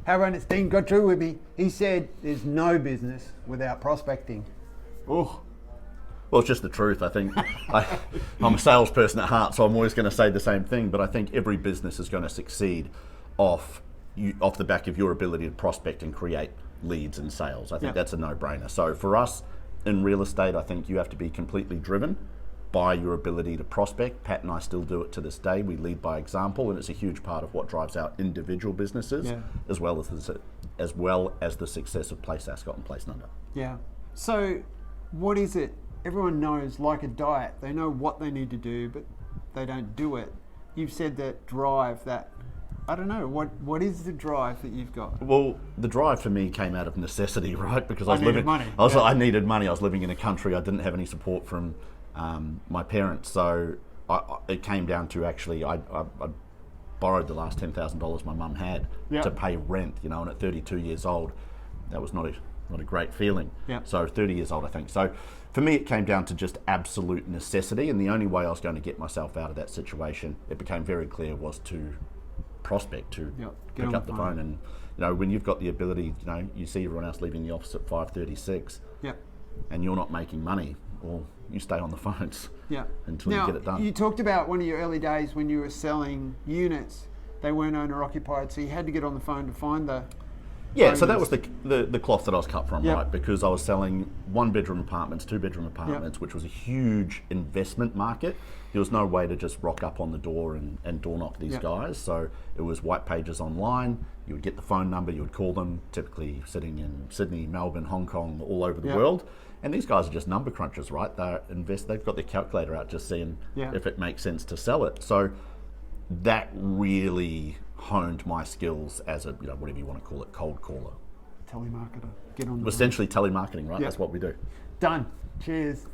How about it? Dean got through with me. He said there's no business without prospecting. Oh. Well, it's just the truth. I think I'm a salesperson at heart, so I'm always going to say the same thing. But I think every business is going to succeed off the back of your ability to prospect and create leads and sales. I think that's a no-brainer. So for us in real estate, I think you have to be completely driven by your ability to prospect. Pat and I still do it to this day. We lead by example, and it's a huge part of what drives our individual businesses, as well as the success of Place Ascot and Place Nundah. Yeah. So, what is it? Everyone knows, like a diet, they know what they need to do, but they don't do it. You've said that drive, that, I don't know, what is the drive that you've got? Well, the drive for me came out of necessity, right? Because I needed money. I needed money. I was living in a country, I didn't have any support from my parents, so it came down to actually, I borrowed the last $10,000 my mum had to pay rent, and at 32 years old, that was not a great feeling. So 30 years old, I think. So for me, it came down to just absolute necessity, and the only way I was going to get myself out of that situation, it became very clear, was to prospect, to pick up the phone. And when you've got the ability, you see everyone else leaving the office at 5:36, and you're not making money, well, you stay on the phones until you get it done. You talked about one of your early days when you were selling units. They weren't owner occupied, so you had to get on the phone to find the so that was the cloth that I was cut from, right? Because I was selling 1-bedroom apartments, 2-bedroom apartments, which was a huge investment market. There was no way to just rock up on the door and door knock these guys. So it was white pages online. You would get the phone number, you would call them, typically sitting in Sydney, Melbourne, Hong Kong, all over the world. And these guys are just number crunchers, right? They've got their calculator out, just seeing if it makes sense to sell it. So that really honed my skills as a, whatever you want to call it, cold caller. Telemarketer. Get on the Essentially telemarketing, right? That's what we do. Done. Cheers.